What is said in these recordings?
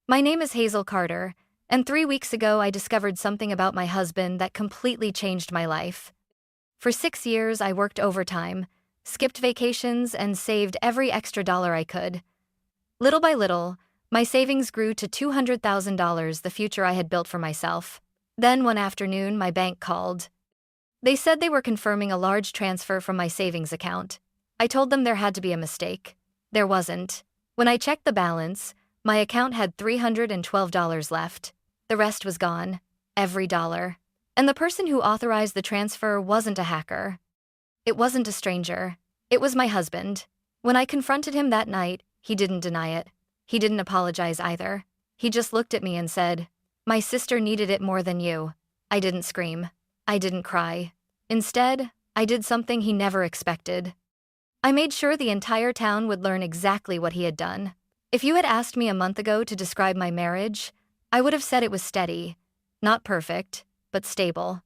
My name is Hazel Carter, and 3 weeks ago I discovered something about my husband that completely changed my life. For 6 years, I worked overtime, skipped vacations, and saved every extra dollar I could. Little by little, my savings grew to $200,000, the future I had built for myself. Then one afternoon, my bank called. They said they were confirming a large transfer from my savings account. I told them there had to be a mistake. There wasn't. When I checked the balance, my account had $312 left. The rest was gone. Every dollar. And the person who authorized the transfer wasn't a hacker. It wasn't a stranger. It was my husband. When I confronted him that night, he didn't deny it. He didn't apologize either. He just looked at me and said, "My sister needed it more than you." I didn't scream. I didn't cry. Instead, I did something he never expected. I made sure the entire town would learn exactly what he had done. If you had asked me a month ago to describe my marriage, I would have said it was steady. Not perfect, but stable.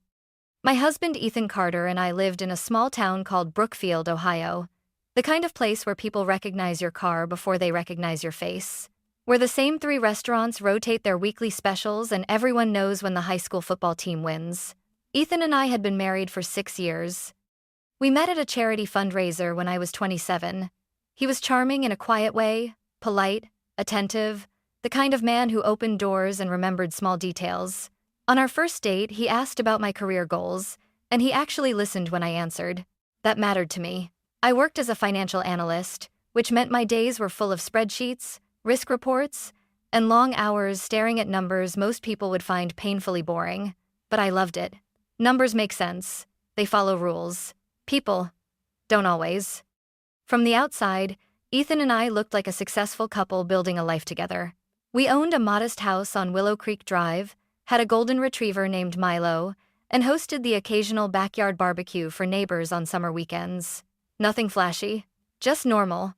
My husband Ethan Carter and I lived in a small town called Brookfield, Ohio. The kind of place where people recognize your car before they recognize your face. Where the same 3 restaurants rotate their weekly specials and everyone knows when the high school football team wins. Ethan and I had been married for 6 years. We met at a charity fundraiser when I was 27. He was charming in a quiet way, polite, attentive, the kind of man who opened doors and remembered small details. On our first date, he asked about my career goals, and he actually listened when I answered. That mattered to me. I worked as a financial analyst, which meant my days were full of spreadsheets, risk reports, and long hours staring at numbers most people would find painfully boring. But I loved it. Numbers make sense. They follow rules. People don't always. From the outside, Ethan and I looked like a successful couple building a life together. We owned a modest house on Willow Creek Drive, had a golden retriever named Milo, and hosted the occasional backyard barbecue for neighbors on summer weekends. Nothing flashy, just normal.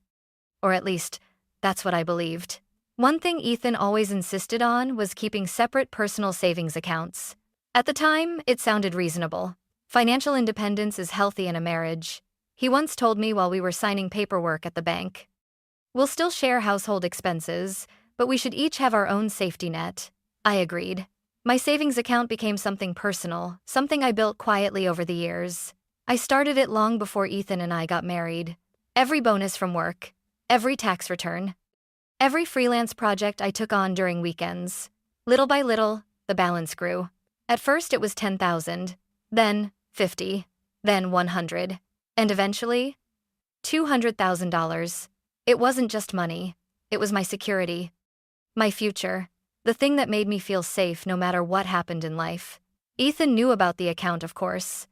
Or at least, that's what I believed. One thing Ethan always insisted on was keeping separate personal savings accounts. At the time, it sounded reasonable. Financial independence is healthy in a marriage. He once told me while we were signing paperwork at the bank. We'll still share household expenses, but we should each have our own safety net. I agreed. My savings account became something personal, something I built quietly over the years. I started it long before Ethan and I got married. Every bonus from work, every tax return, every freelance project I took on during weekends. Little by little, the balance grew. At first it was $10,000, then $50, then $100, and eventually, $200,000. It wasn't just money, it was my security, my future. The thing that made me feel safe no matter what happened in life. Ethan knew about the account, of course.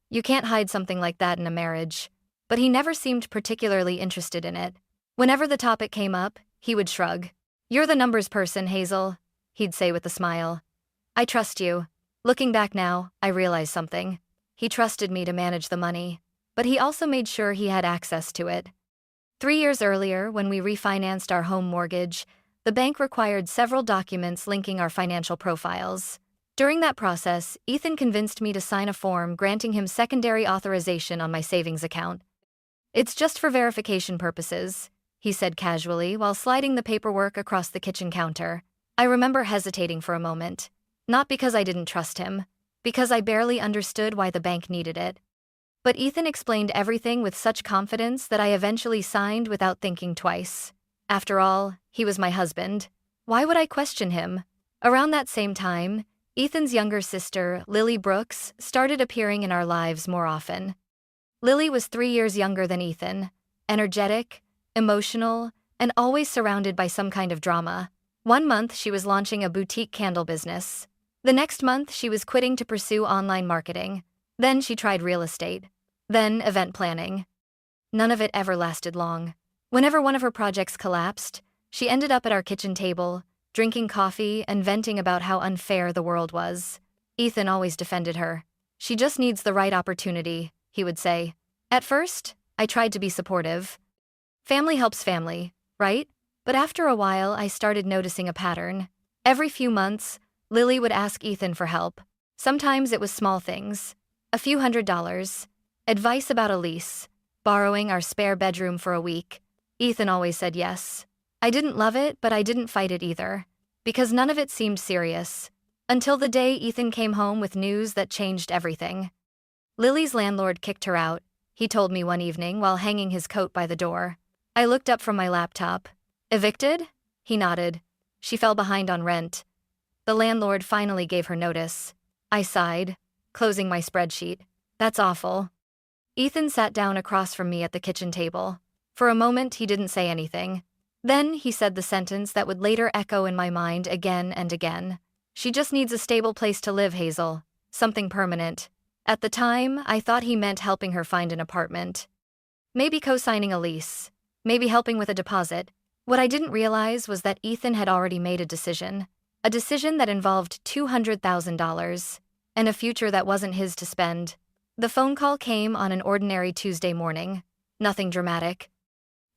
You can't hide something like that in a marriage. But he never seemed particularly interested in it. Whenever the topic came up, he would shrug. "You're the numbers person, Hazel," he'd say with a smile. "I trust you." Looking back now, I realize something. He trusted me to manage the money, but he also made sure he had access to it. 3 years earlier, when we refinanced our home mortgage, the bank required several documents linking our financial profiles. During that process, Ethan convinced me to sign a form granting him secondary authorization on my savings account. "It's just for verification purposes," he said casually while sliding the paperwork across the kitchen counter. I remember hesitating for a moment. Not because I didn't trust him, because I barely understood why the bank needed it. But Ethan explained everything with such confidence that I eventually signed without thinking twice. After all, he was my husband. Why would I question him? Around that same time, Ethan's younger sister, Lily Brooks, started appearing in our lives more often. Lily was 3 years younger than Ethan, energetic, emotional, and always surrounded by some kind of drama. One month she was launching a boutique candle business. The next month she was quitting to pursue online marketing. Then she tried real estate. Then event planning. None of it ever lasted long. Whenever one of her projects collapsed, she ended up at our kitchen table, drinking coffee and venting about how unfair the world was. Ethan always defended her. "She just needs the right opportunity," he would say. At first, I tried to be supportive. Family helps family, right? But after a while, I started noticing a pattern. Every few months, Lily would ask Ethan for help. Sometimes it was small things. A few $100s. Advice about a lease. Borrowing our spare bedroom for a week. Ethan always said yes. I didn't love it, but I didn't fight it either. because none of it seemed serious. Until the day Ethan came home with news that changed everything. Lily's landlord kicked her out, he told me one evening while hanging his coat by the door. I looked up from my laptop. Evicted? He nodded. She fell behind on rent. The landlord finally gave her notice. I sighed, closing my spreadsheet. That's awful. Ethan sat down across from me at the kitchen table. For a moment, he didn't say anything. Then he said the sentence that would later echo in my mind again and again. She just needs a stable place to live, Hazel. Something permanent. At the time, I thought he meant helping her find an apartment. Maybe co-signing a lease. Maybe helping with a deposit. What I didn't realize was that Ethan had already made a decision. A decision that involved $200,000. And a future that wasn't his to spend. The phone call came on an ordinary Tuesday morning. Nothing dramatic.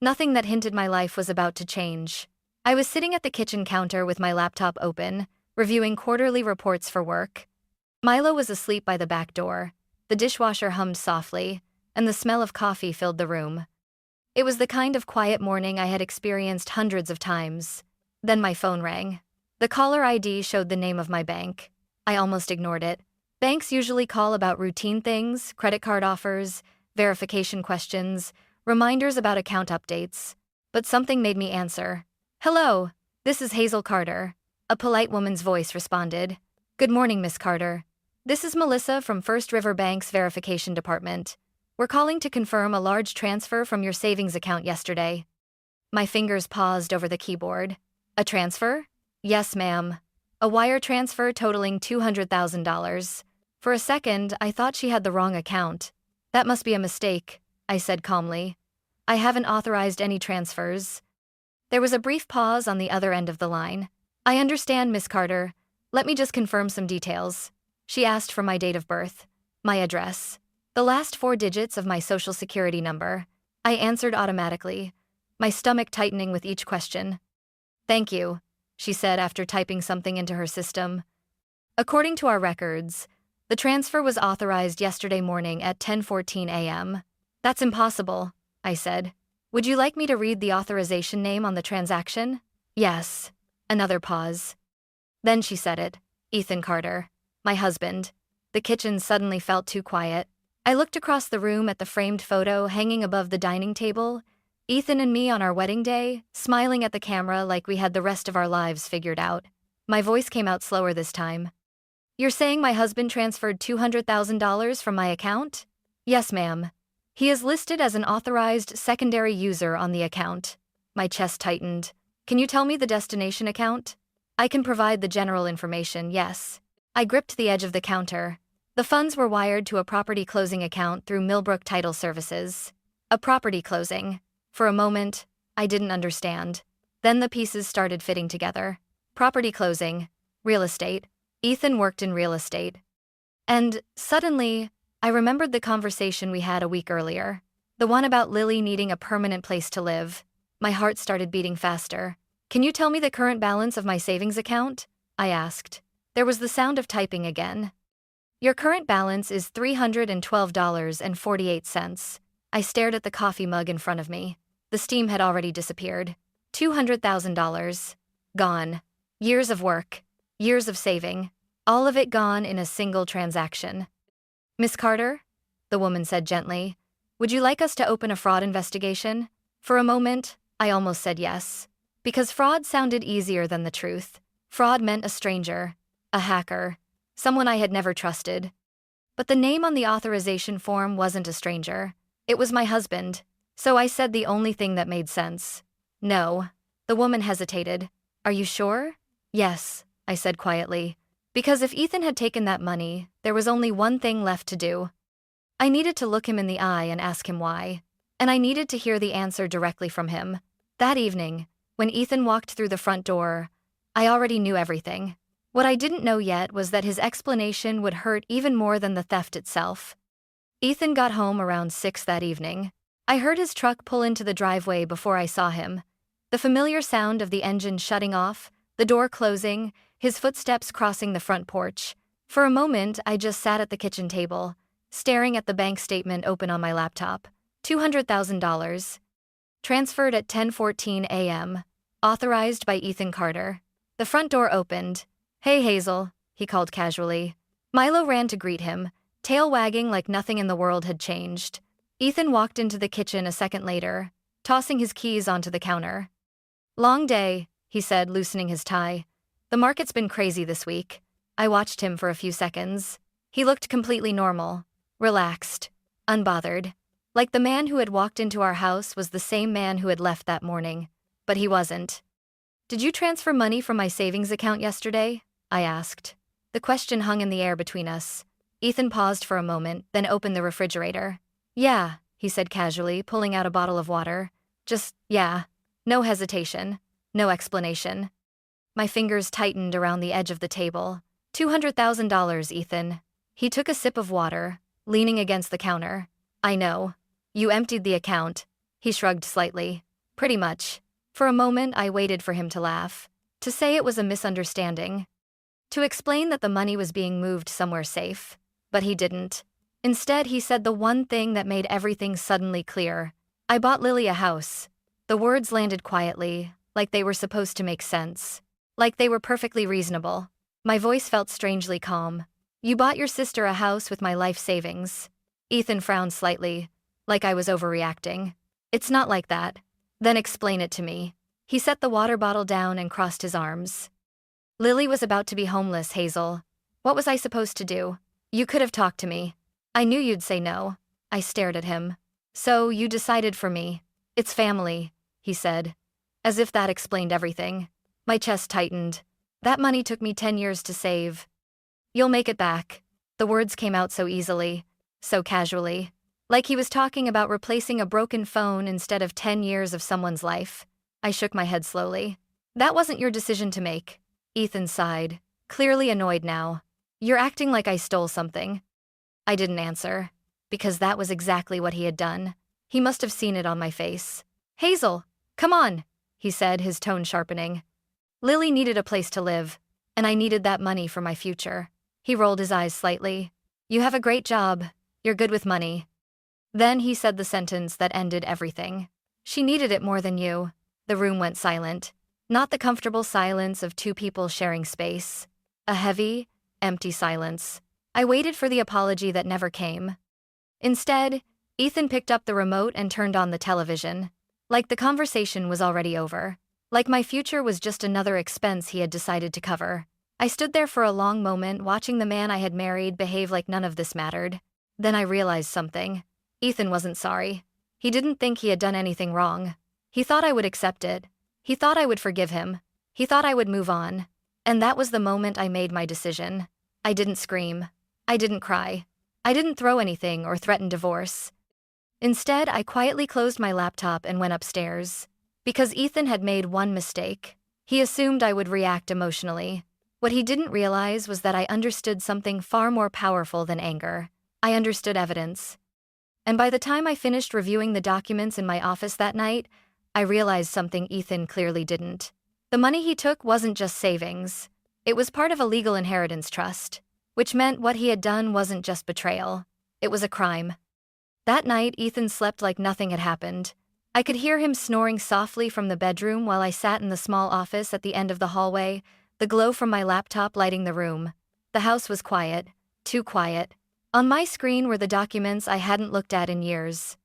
Nothing that hinted my life was about to change. I was sitting at the kitchen counter with my laptop open, reviewing quarterly reports for work. Milo was asleep by the back door. The dishwasher hummed softly, and the smell of coffee filled the room. It was the kind of quiet morning I had experienced hundreds of times. Then my phone rang. The caller ID showed the name of my bank. I almost ignored it. Banks usually call about routine things, credit card offers, verification questions, reminders about account updates. But something made me answer. Hello, this is Hazel Carter. A polite woman's voice responded. Good morning, Miss Carter. This is Melissa from First River Bank's verification department. We're calling to confirm a large transfer from your savings account yesterday. My fingers paused over the keyboard. A transfer? Yes, ma'am. A wire transfer totaling $200,000. For a second, I thought she had the wrong account. That must be a mistake, I said calmly. I haven't authorized any transfers. There was a brief pause on the other end of the line. I understand, Miss Carter. Let me just confirm some details. She asked for my date of birth, my address, the last 4 digits of my social security number. I answered automatically, my stomach tightening with each question. Thank you, she said after typing something into her system. According to our records, the transfer was authorized yesterday morning at 10:14 a.m. That's impossible, I said. Would you like me to read the authorization name on the transaction? Yes. Another pause. Then she said it. Ethan Carter. My husband. The kitchen suddenly felt too quiet. I looked across the room at the framed photo hanging above the dining table. Ethan and me on our wedding day, smiling at the camera like we had the rest of our lives figured out. My voice came out slower this time. You're saying my husband transferred $200,000 from my account? Yes, ma'am. He is listed as an authorized secondary user on the account. My chest tightened. Can you tell me the destination account? I can provide the general information, yes. I gripped the edge of the counter. The funds were wired to a property closing account through Millbrook Title Services. A property closing. For a moment, I didn't understand. Then the pieces started fitting together. Property closing. Real estate. Ethan worked in real estate. And, suddenly, I remembered the conversation we had a week earlier. The one about Lily needing a permanent place to live. My heart started beating faster. Can you tell me the current balance of my savings account? I asked. There was the sound of typing again. Your current balance is $312.48. I stared at the coffee mug in front of me. The steam had already disappeared. $200,000. Gone. Years of work. Years of saving. All of it gone in a single transaction. Miss Carter? The woman said gently. Would you like us to open a fraud investigation? For a moment, I almost said yes. Because fraud sounded easier than the truth. Fraud meant a stranger. A hacker. Someone I had never trusted. But the name on the authorization form wasn't a stranger. It was my husband. So I said the only thing that made sense. No. The woman hesitated. Are you sure? Yes, I said quietly. Because if Ethan had taken that money, there was only one thing left to do. I needed to look him in the eye and ask him why. And I needed to hear the answer directly from him. That evening, when Ethan walked through the front door, I already knew everything. What I didn't know yet was that his explanation would hurt even more than the theft itself. Ethan got home around 6 that evening. I heard his truck pull into the driveway before I saw him. The familiar sound of the engine shutting off, the door closing, his footsteps crossing the front porch. For a moment, I just sat at the kitchen table, staring at the bank statement open on my laptop. $200,000. Transferred at 10:14 a.m. Authorized by Ethan Carter. The front door opened. "Hey, Hazel," he called casually. Milo ran to greet him, tail wagging like nothing in the world had changed. Ethan walked into the kitchen a second later, tossing his keys onto the counter. "Long day," he said, loosening his tie. "The market's been crazy this week." I watched him for a few seconds. He looked completely normal, relaxed, unbothered. Like the man who had walked into our house was the same man who had left that morning. But he wasn't. "Did you transfer money from my savings account yesterday?" I asked. The question hung in the air between us. Ethan paused for a moment, then opened the refrigerator. "Yeah," he said casually, pulling out a bottle of water. "Just, yeah. No hesitation. No explanation." My fingers tightened around the edge of the table. $200,000, Ethan. He took a sip of water, leaning against the counter. "I know. You emptied the account." He shrugged slightly. "Pretty much." For a moment I waited for him to laugh. To say it was a misunderstanding. To explain that the money was being moved somewhere safe. But he didn't. Instead, he said the one thing that made everything suddenly clear. "I bought Lily a house." The words landed quietly, like they were supposed to make sense. Like they were perfectly reasonable. My voice felt strangely calm. "You bought your sister a house with my life savings." Ethan frowned slightly, like I was overreacting. "It's not like that." "Then explain it to me." He set the water bottle down and crossed his arms. "Lily was about to be homeless, Hazel. What was I supposed to do? You could have talked to me. I knew you'd say no." I stared at him. "So you decided for me. It's family," he said. As if that explained everything. My chest tightened. "That money took me 10 years to save." "You'll make it back." The words came out so easily, so casually. Like he was talking about replacing a broken phone instead of 10 years of someone's life. I shook my head slowly. "That wasn't your decision to make." Ethan sighed, clearly annoyed now. "You're acting like I stole something." I didn't answer, because that was exactly what he had done. He must have seen it on my face. "Hazel, come on," he said, his tone sharpening. "Lily needed a place to live, and I needed that money for my future." He rolled his eyes slightly. "You have a great job. You're good with money." Then he said the sentence that ended everything. "She needed it more than you." The room went silent. Not the comfortable silence of two people sharing space. A heavy, empty silence. I waited for the apology that never came. Instead, Ethan picked up the remote and turned on the television. Like the conversation was already over. Like my future was just another expense he had decided to cover. I stood there for a long moment watching the man I had married behave like none of this mattered. Then I realized something. Ethan wasn't sorry. He didn't think he had done anything wrong. He thought I would accept it. He thought I would forgive him. He thought I would move on. And that was the moment I made my decision. I didn't scream. I didn't cry. I didn't throw anything or threaten divorce. Instead, I quietly closed my laptop and went upstairs. Because Ethan had made one mistake. He assumed I would react emotionally. What he didn't realize was that I understood something far more powerful than anger. I understood evidence. And by the time I finished reviewing the documents in my office that night, I realized something Ethan clearly didn't. The money he took wasn't just savings. It was part of a legal inheritance trust, which meant what he had done wasn't just betrayal. It was a crime. That night, Ethan slept like nothing had happened. I could hear him snoring softly from the bedroom while I sat in the small office at the end of the hallway, the glow from my laptop lighting the room. The house was quiet, too quiet. On my screen were the documents I hadn't looked at in years.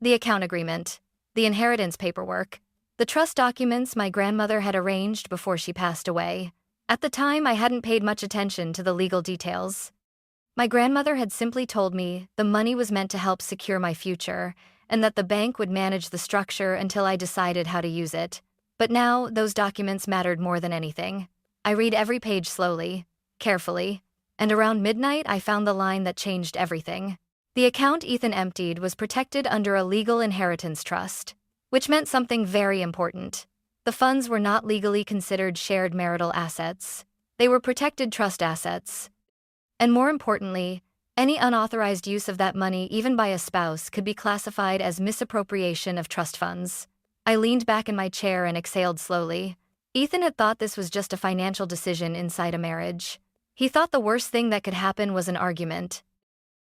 The account agreement, the inheritance paperwork, the trust documents my grandmother had arranged before she passed away. At the time, I hadn't paid much attention to the legal details. My grandmother had simply told me the money was meant to help secure my future, and that the bank would manage the structure until I decided how to use it. But now, those documents mattered more than anything. I read every page slowly, carefully, and around midnight I found the line that changed everything. The account Ethan emptied was protected under a legal inheritance trust, which meant something very important. The funds were not legally considered shared marital assets. They were protected trust assets. And more importantly, any unauthorized use of that money, even by a spouse, could be classified as misappropriation of trust funds. I leaned back in my chair and exhaled slowly. Ethan had thought this was just a financial decision inside a marriage. He thought the worst thing that could happen was an argument.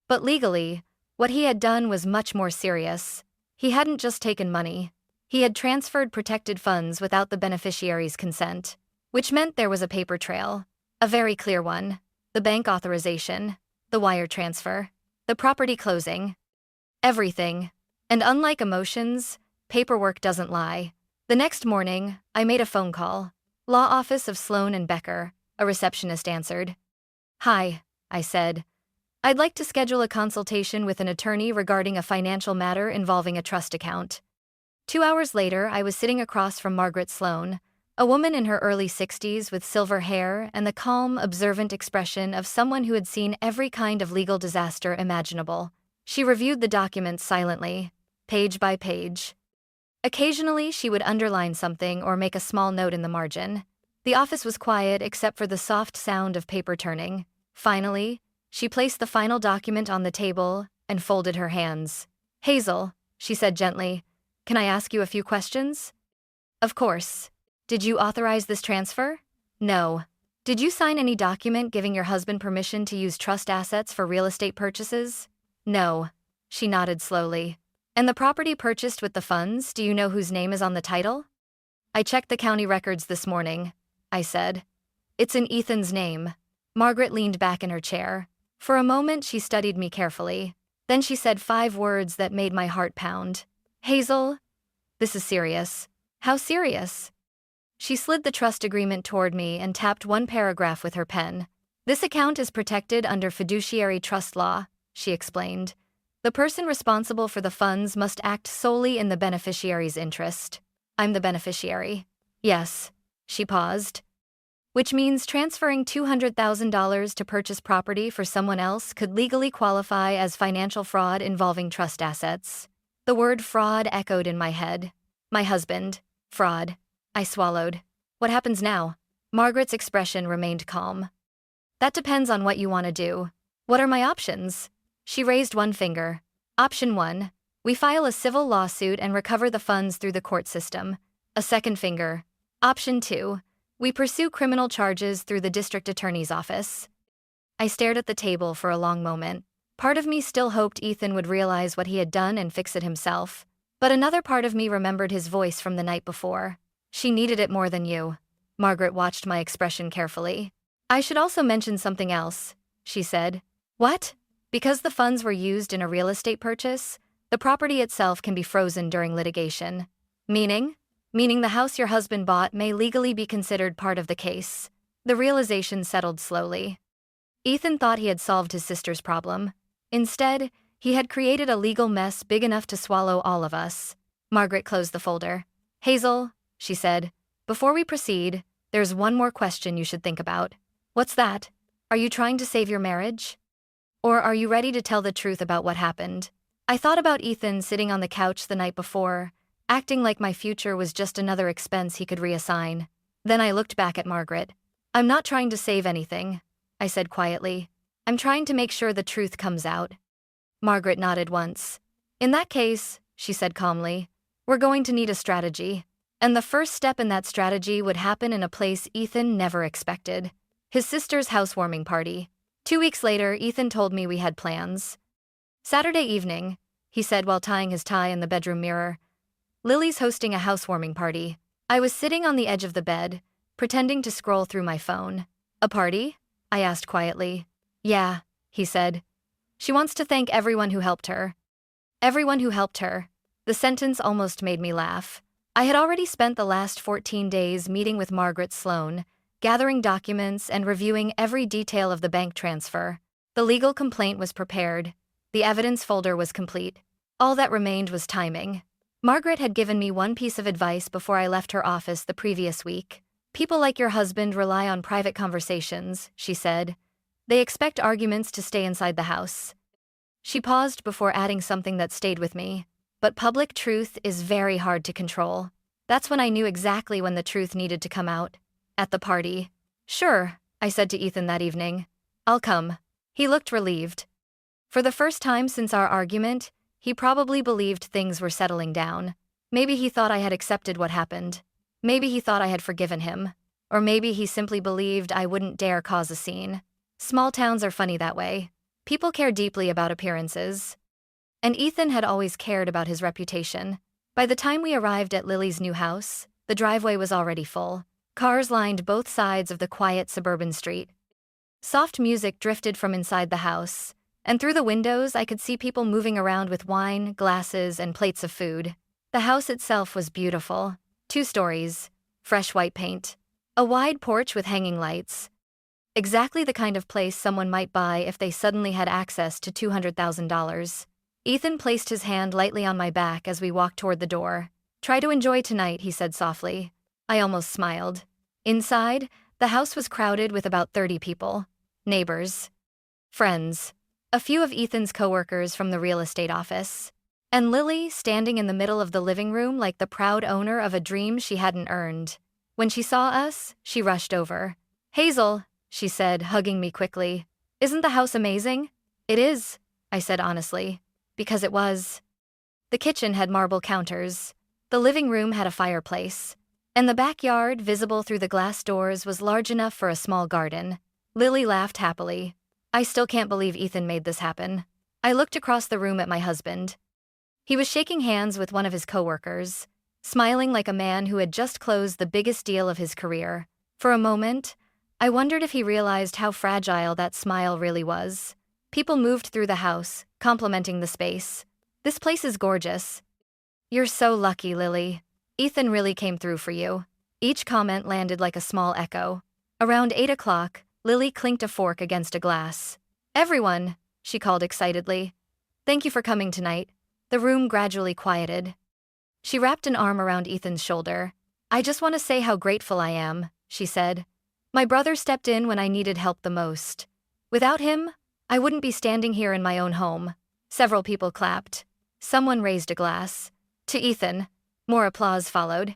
But legally, what he had done was much more serious. He hadn't just taken money. He had transferred protected funds without the beneficiary's consent, which meant there was a paper trail. A very clear one. The bank authorization, the wire transfer, the property closing. Everything. And unlike emotions, paperwork doesn't lie. The next morning, I made a phone call. Law office of Sloan and Becker, a receptionist answered. "Hi," I said. "I'd like to schedule a consultation with an attorney regarding a financial matter involving a trust account." 2 hours later, I was sitting across from Margaret Sloan, a woman in her early 60s with silver hair and the calm, observant expression of someone who had seen every kind of legal disaster imaginable. She reviewed the documents silently, page by page. Occasionally, she would underline something or make a small note in the margin. The office was quiet except for the soft sound of paper turning. Finally, she placed the final document on the table and folded her hands. "Hazel," she said gently, "can I ask you a few questions?" "Of course. Did you authorize this transfer?" "No." "Did you sign any document giving your husband permission to use trust assets for real estate purchases?" "No." She nodded slowly. "And the property purchased with the funds, do you know whose name is on the title?" "I checked the county records this morning," I said. "It's in Ethan's name." Margaret leaned back in her chair. For a moment, she studied me carefully. Then she said 5 words that made my heart pound. "Hazel, this is serious." "How serious?" She slid the trust agreement toward me and tapped one paragraph with her pen. "This account is protected under fiduciary trust law," she explained. "The person responsible for the funds must act solely in the beneficiary's interest." "I'm the beneficiary." "Yes." She paused. "Which means transferring $200,000 to purchase property for someone else could legally qualify as financial fraud involving trust assets." The word fraud echoed in my head. My husband. Fraud. I swallowed. "What happens now?" Margaret's expression remained calm. "That depends on what you want to do." "What are my options?" She raised one finger. "Option 1. We file a civil lawsuit and recover the funds through the court system." A second finger. "Option 2. We pursue criminal charges through the district attorney's office." I stared at the table for a long moment. Part of me still hoped Ethan would realize what he had done and fix it himself. But another part of me remembered his voice from the night before. "She needed it more than you." Margaret watched my expression carefully. "I should also mention something else," she said. "What?" "Because the funds were used in a real estate purchase, the property itself can be frozen during litigation." "Meaning?" "Meaning the house your husband bought may legally be considered part of the case." The realization settled slowly. Ethan thought he had solved his sister's problem. Instead, he had created a legal mess big enough to swallow all of us. Margaret closed the folder. "Hazel," she said, "before we proceed, there's one more question you should think about." "What's that?" "Are you trying to save your marriage? Or are you ready to tell the truth about what happened?" I thought about Ethan sitting on the couch the night before, acting like my future was just another expense he could reassign. Then I looked back at Margaret. "I'm not trying to save anything," I said quietly. "I'm trying to make sure the truth comes out." Margaret nodded once. "In that case," she said calmly, "we're going to need a strategy. And the first step in that strategy would happen in a place Ethan never expected. His sister's housewarming party." 2 weeks later, Ethan told me we had plans. "Saturday evening," he said while tying his tie in the bedroom mirror, "Lily's hosting a housewarming party." I was sitting on the edge of the bed, pretending to scroll through my phone. "A party?" I asked quietly. "Yeah," he said. "She wants to thank everyone who helped her." Everyone who helped her. The sentence almost made me laugh. I had already spent the last 14 days meeting with Margaret Sloan, gathering documents and reviewing every detail of the bank transfer. The legal complaint was prepared. The evidence folder was complete. All that remained was timing. Margaret had given me one piece of advice before I left her office the previous week. "People like your husband rely on private conversations," she said. "They expect arguments to stay inside the house." She paused before adding something that stayed with me. "But public truth is very hard to control." That's when I knew exactly when the truth needed to come out. At the party. "Sure," I said to Ethan that evening. "I'll come." He looked relieved. For the first time since our argument, he probably believed things were settling down. Maybe he thought I had accepted what happened. Maybe he thought I had forgiven him. Or maybe he simply believed I wouldn't dare cause a scene. Small towns are funny that way. People care deeply about appearances. And Ethan had always cared about his reputation. By the time we arrived at Lily's new house, the driveway was already full. Cars lined both sides of the quiet suburban street. Soft music drifted from inside the house, and through the windows I could see people moving around with wine, glasses, and plates of food. The house itself was beautiful. 2 stories, fresh white paint, a wide porch with hanging lights. Exactly the kind of place someone might buy if they suddenly had access to $200,000. Ethan placed his hand lightly on my back as we walked toward the door. "Try to enjoy tonight," he said softly. I almost smiled. Inside, the house was crowded with about 30 people. Neighbors. Friends. A few of Ethan's coworkers from the real estate office. And Lily standing in the middle of the living room like the proud owner of a dream she hadn't earned. When she saw us, she rushed over. "Hazel," she said, hugging me quickly. "Isn't the house amazing?" "It is," I said honestly. Because it was. The kitchen had marble counters. The living room had a fireplace. And the backyard, visible through the glass doors, was large enough for a small garden. Lily laughed happily. "I still can't believe Ethan made this happen." I looked across the room at my husband. He was shaking hands with one of his coworkers, smiling like a man who had just closed the biggest deal of his career. For a moment, I wondered if he realized how fragile that smile really was. People moved through the house, complimenting the space. "This place is gorgeous." "You're so lucky, Lily. Ethan really came through for you." Each comment landed like a small echo. Around 8 o'clock, Lily clinked a fork against a glass. "Everyone," she called excitedly. "Thank you for coming tonight." The room gradually quieted. She wrapped an arm around Ethan's shoulder. "I just want to say how grateful I am," she said. "My brother stepped in when I needed help the most. Without him, I wouldn't be standing here in my own home." Several people clapped. Someone raised a glass. "To Ethan." More applause followed.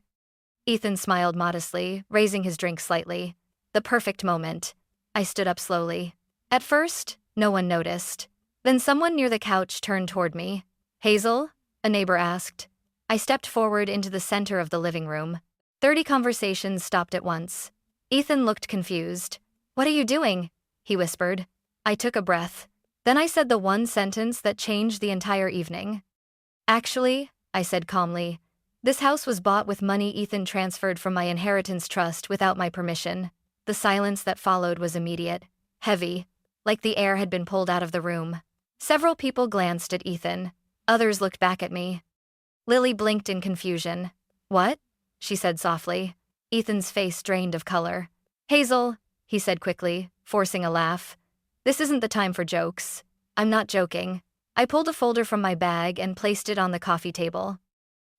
Ethan smiled modestly, raising his drink slightly. The perfect moment. I stood up slowly. At first, no one noticed. Then someone near the couch turned toward me. "Hazel?" a neighbor asked. I stepped forward into the center of the living room. 30 conversations stopped at once. Ethan looked confused. "What are you doing?" he whispered. I took a breath. Then I said the one sentence that changed the entire evening. "Actually," I said calmly, "this house was bought with money Ethan transferred from my inheritance trust without my permission." The silence that followed was immediate, heavy, like the air had been pulled out of the room. Several people glanced at Ethan. Others looked back at me. Lily blinked in confusion. "What?" she said softly. Ethan's face drained of color. "Hazel," he said quickly, forcing a laugh. "This isn't the time for jokes." "I'm not joking." I pulled a folder from my bag and placed it on the coffee table.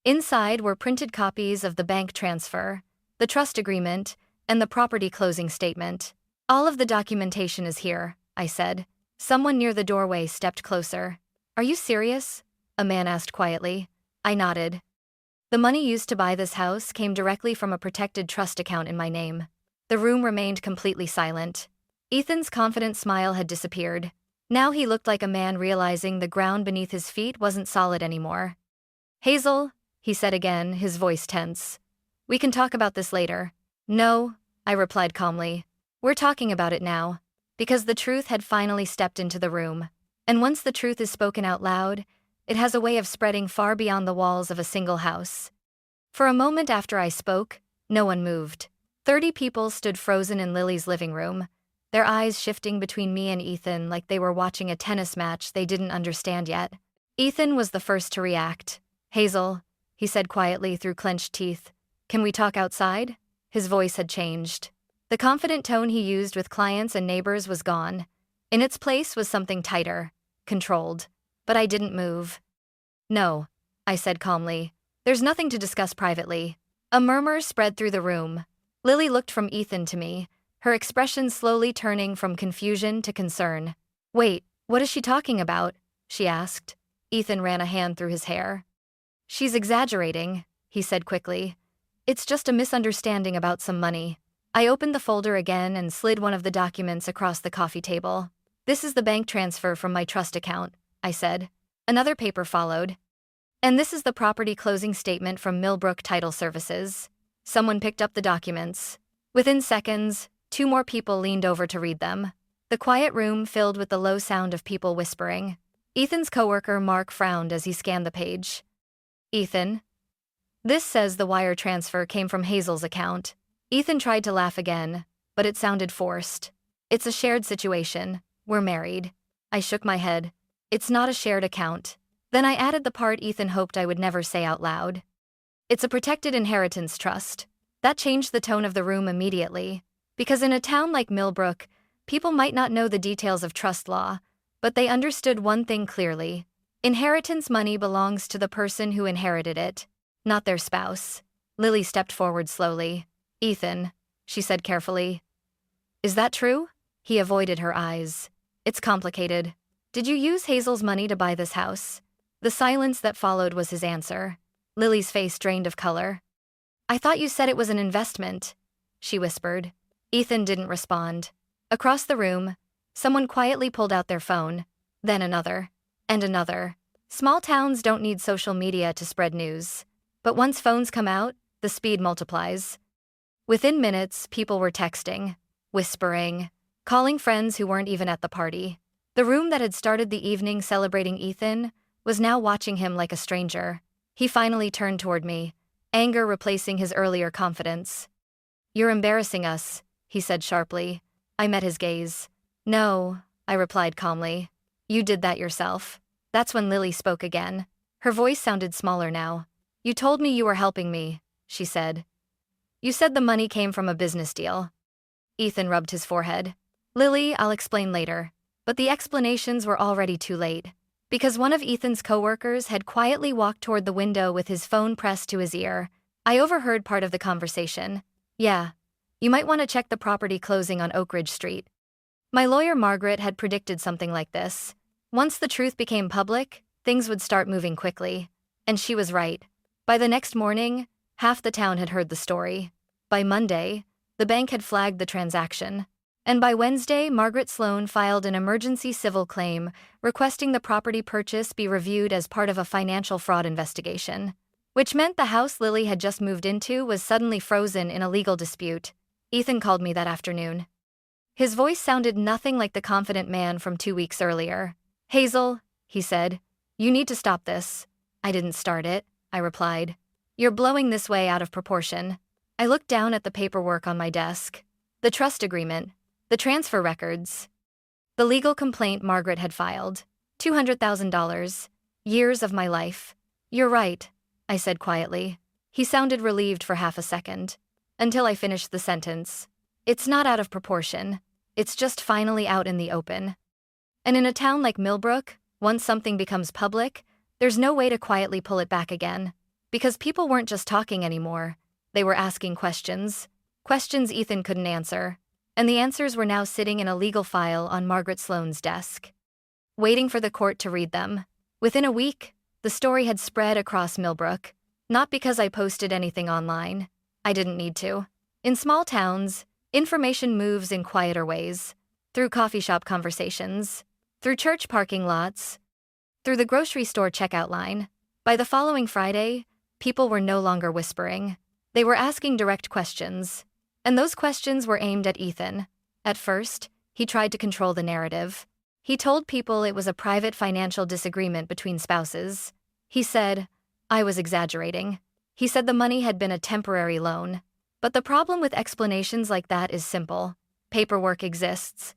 Inside were printed copies of the bank transfer, the trust agreement, and the property closing statement. "All of the documentation is here," I said. Someone near the doorway stepped closer. "Are you serious?" a man asked quietly. I nodded. The money used to buy this house came directly from a protected trust account in my name. The room remained completely silent. Ethan's confident smile had disappeared. Now he looked like a man realizing the ground beneath his feet wasn't solid anymore. "Hazel," he said again, his voice tense. "We can talk about this later." "No," I replied calmly. "We're talking about it now." Because the truth had finally stepped into the room. And once the truth is spoken out loud, it has a way of spreading far beyond the walls of a single house. For a moment after I spoke, no one moved. 30 people stood frozen in Lily's living room, their eyes shifting between me and Ethan like they were watching a tennis match they didn't understand yet. Ethan was the first to react. "Hazel," he said quietly through clenched teeth, "can we talk outside?" His voice had changed. The confident tone he used with clients and neighbors was gone. In its place was something tighter, controlled. But I didn't move. "No," I said calmly. "There's nothing to discuss privately." A murmur spread through the room. Lily looked from Ethan to me, her expression slowly turning from confusion to concern. "Wait, what is she talking about?" she asked. Ethan ran a hand through his hair. "She's exaggerating," he said quickly. "It's just a misunderstanding about some money." I opened the folder again and slid one of the documents across the coffee table. "This is the bank transfer from my trust account," I said. Another paper followed. "And this is the property closing statement from Millbrook Title Services." Someone picked up the documents. Within seconds, 2 more people leaned over to read them. The quiet room filled with the low sound of people whispering. Ethan's coworker Mark frowned as he scanned the page. "Ethan, this says the wire transfer came from Hazel's account." Ethan tried to laugh again, but it sounded forced. It's a shared situation. We're married. I shook my head. It's not a shared account. Then I added the part Ethan hoped I would never say out loud. It's a protected inheritance trust. That changed the tone of the room immediately, because in a town like Millbrook, people might not know the details of trust law, but they understood one thing clearly. Inheritance money belongs to the person who inherited it, not their spouse. Lily stepped forward slowly. Ethan, she said carefully. Is that true? He avoided her eyes. It's complicated. Did you use Hazel's money to buy this house? The silence that followed was his answer. Lily's face drained of color. I thought you said it was an investment, she whispered. Ethan didn't respond. Across the room, someone quietly pulled out their phone, then another, and another. Small towns don't need social media to spread news. But once phones come out, the speed multiplies. Within minutes, people were texting, whispering, calling friends who weren't even at the party. The room that had started the evening celebrating Ethan was now watching him like a stranger. He finally turned toward me, anger replacing his earlier confidence. You're embarrassing us, he said sharply. I met his gaze. No, I replied calmly. You did that yourself. That's when Lily spoke again. Her voice sounded smaller now. You told me you were helping me, she said. You said the money came from a business deal. Ethan rubbed his forehead. Lily, I'll explain later. But the explanations were already too late. Because one of Ethan's coworkers had quietly walked toward the window with his phone pressed to his ear. I overheard part of the conversation. Yeah, you might want to check the property closing on Oak Ridge Street. My lawyer Margaret had predicted something like this. Once the truth became public, things would start moving quickly. And she was right. By the next morning, half the town had heard the story. By Monday, the bank had flagged the transaction. And by Wednesday, Margaret Sloan filed an emergency civil claim requesting the property purchase be reviewed as part of a financial fraud investigation, which meant the house Lily had just moved into was suddenly frozen in a legal dispute. Ethan called me that afternoon. His voice sounded nothing like the confident man from 2 weeks earlier. Hazel, he said, you need to stop this. I didn't start it, I replied. You're blowing this way out of proportion. I looked down at the paperwork on my desk. The trust agreement. The transfer records. The legal complaint Margaret had filed. $200,000. Years of my life. You're right, I said quietly. He sounded relieved for half a second. Until I finished the sentence. It's not out of proportion. It's just finally out in the open. And in a town like Millbrook, once something becomes public, there's no way to quietly pull it back again. Because people weren't just talking anymore. They were asking questions. Questions Ethan couldn't answer. And the answers were now sitting in a legal file on Margaret Sloan's desk, waiting for the court to read them. Within a week, the story had spread across Millbrook, not because I posted anything online. I didn't need to. In small towns, information moves in quieter ways, through coffee shop conversations, through church parking lots, through the grocery store checkout line. By the following Friday, people were no longer whispering. They were asking direct questions. And those questions were aimed at Ethan. At first, he tried to control the narrative. He told people it was a private financial disagreement between spouses. He said, I was exaggerating. He said the money had been a temporary loan. But the problem with explanations like that is simple. Paperwork exists.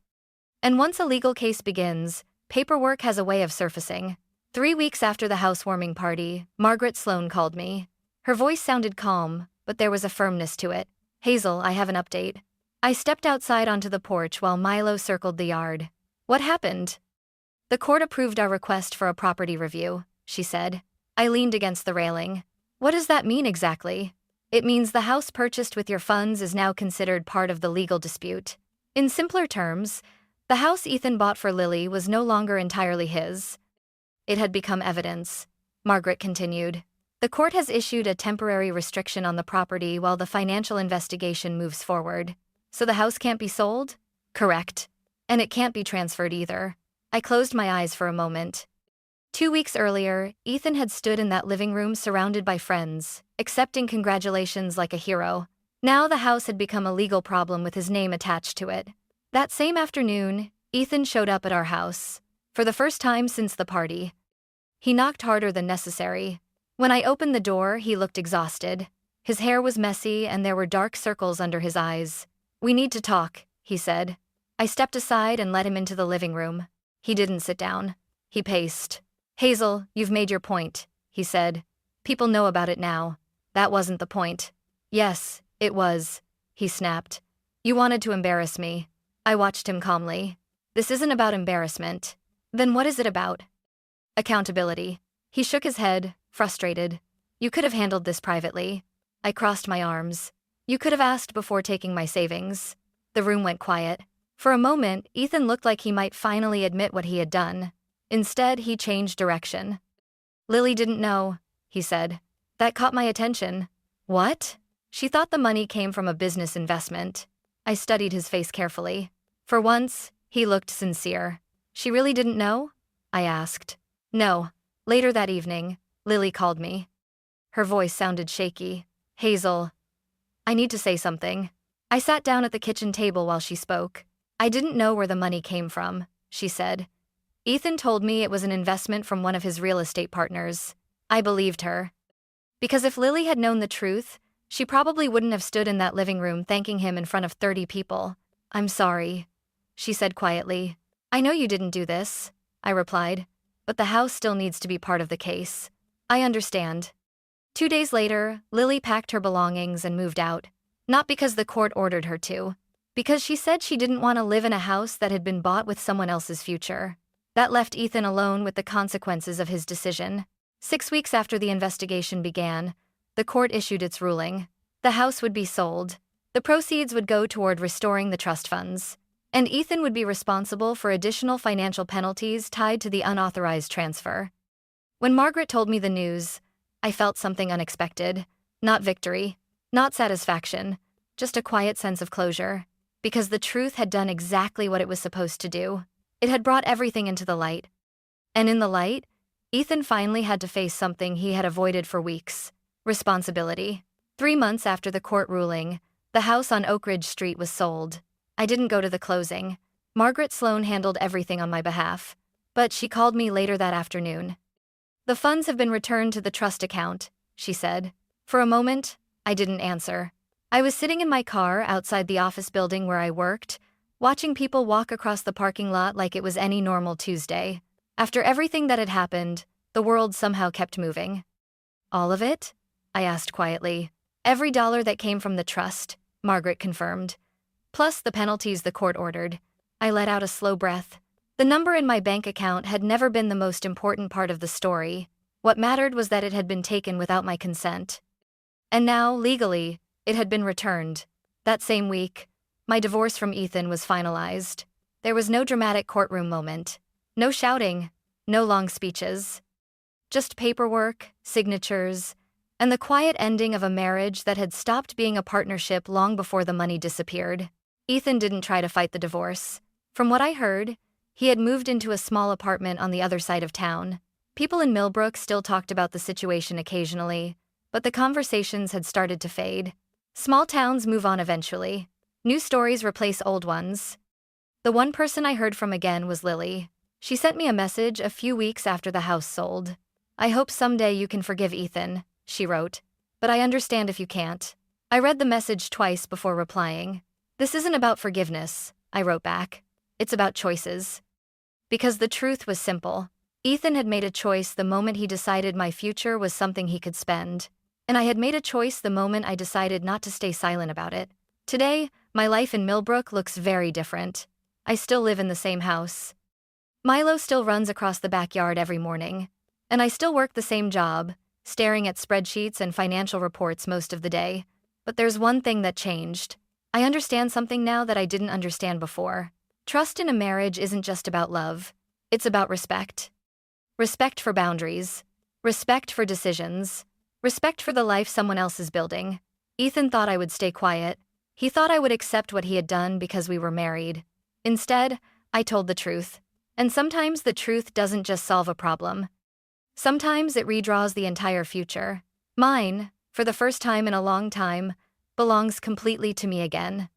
And once a legal case begins, paperwork has a way of surfacing. 3 weeks after the housewarming party, Margaret Sloan called me. Her voice sounded calm, but there was a firmness to it. Hazel, I have an update. I stepped outside onto the porch while Milo circled the yard. What happened? The court approved our request for a property review, she said. I leaned against the railing. What does that mean exactly? It means the house purchased with your funds is now considered part of the legal dispute. In simpler terms, the house Ethan bought for Lily was no longer entirely his. It had become evidence, Margaret continued. The court has issued a temporary restriction on the property while the financial investigation moves forward. So the house can't be sold? Correct. And it can't be transferred either. I closed my eyes for a moment. 2 weeks earlier, Ethan had stood in that living room surrounded by friends, accepting congratulations like a hero. Now the house had become a legal problem with his name attached to it. That same afternoon, Ethan showed up at our house. For the first time since the party. He knocked harder than necessary. When I opened the door, he looked exhausted. His hair was messy and there were dark circles under his eyes. "We need to talk," he said. I stepped aside and let him into the living room. He didn't sit down. He paced. "Hazel, you've made your point," he said. "People know about it now. That wasn't the point." "Yes, it was," he snapped. "You wanted to embarrass me." I watched him calmly. "This isn't about embarrassment." "Then what is it about?" "Accountability." He shook his head, frustrated. "You could have handled this privately." I crossed my arms. "You could have asked before taking my savings." The room went quiet. For a moment, Ethan looked like he might finally admit what he had done. Instead, he changed direction. "Lily didn't know," he said. That caught my attention. "What?" "She thought the money came from a business investment." I studied his face carefully. For once, he looked sincere. "She really didn't know?" I asked. "No." Later that evening, Lily called me. Her voice sounded shaky. "Hazel, I need to say something." I sat down at the kitchen table while she spoke. "I didn't know where the money came from," she said. "Ethan told me it was an investment from one of his real estate partners." I believed her. Because if Lily had known the truth, she probably wouldn't have stood in that living room thanking him in front of 30 people. "I'm sorry," she said quietly. "I know you didn't do this," I replied, "but the house still needs to be part of the case." "I understand." 2 days later, Lily packed her belongings and moved out. Not because the court ordered her to. Because she said she didn't want to live in a house that had been bought with someone else's future. That left Ethan alone with the consequences of his decision. 6 weeks after the investigation began, the court issued its ruling. The house would be sold. The proceeds would go toward restoring the trust funds. And Ethan would be responsible for additional financial penalties tied to the unauthorized transfer. When Margaret told me the news, I felt something unexpected. Not victory. Not satisfaction. Just a quiet sense of closure. Because the truth had done exactly what it was supposed to do. It had brought everything into the light. And in the light, Ethan finally had to face something he had avoided for weeks. Responsibility. 3 months after the court ruling, the house on Oak Ridge Street was sold. I didn't go to the closing. Margaret Sloan handled everything on my behalf. But she called me later that afternoon. "The funds have been returned to the trust account," she said. For a moment, I didn't answer. I was sitting in my car outside the office building where I worked, watching people walk across the parking lot like it was any normal Tuesday. After everything that had happened, the world somehow kept moving. "All of it?" I asked quietly. "Every dollar that came from the trust," Margaret confirmed. "Plus the penalties the court ordered." I let out a slow breath. The number in my bank account had never been the most important part of the story. What mattered was that it had been taken without my consent. And now, legally, it had been returned. That same week, my divorce from Ethan was finalized. There was no dramatic courtroom moment. No shouting. No long speeches. Just paperwork, signatures, and the quiet ending of a marriage that had stopped being a partnership long before the money disappeared. Ethan didn't try to fight the divorce. From what I heard, he had moved into a small apartment on the other side of town. People in Millbrook still talked about the situation occasionally, but the conversations had started to fade. Small towns move on eventually. New stories replace old ones. The one person I heard from again was Lily. She sent me a message a few weeks after the house sold. "I hope someday you can forgive Ethan," she wrote. "But I understand if you can't." I read the message twice before replying. "This isn't about forgiveness," I wrote back. "It's about choices." Because the truth was simple. Ethan had made a choice the moment he decided my future was something he could spend. And I had made a choice the moment I decided not to stay silent about it. Today, my life in Millbrook looks very different. I still live in the same house. Milo still runs across the backyard every morning. And I still work the same job, staring at spreadsheets and financial reports most of the day. But there's one thing that changed. I understand something now that I didn't understand before. Trust in a marriage isn't just about love. It's about respect. Respect for boundaries. Respect for decisions. Respect for the life someone else is building. Ethan thought I would stay quiet. He thought I would accept what he had done because we were married. Instead, I told the truth. And sometimes the truth doesn't just solve a problem. Sometimes it redraws the entire future. Mine, for the first time in a long time, belongs completely to me again.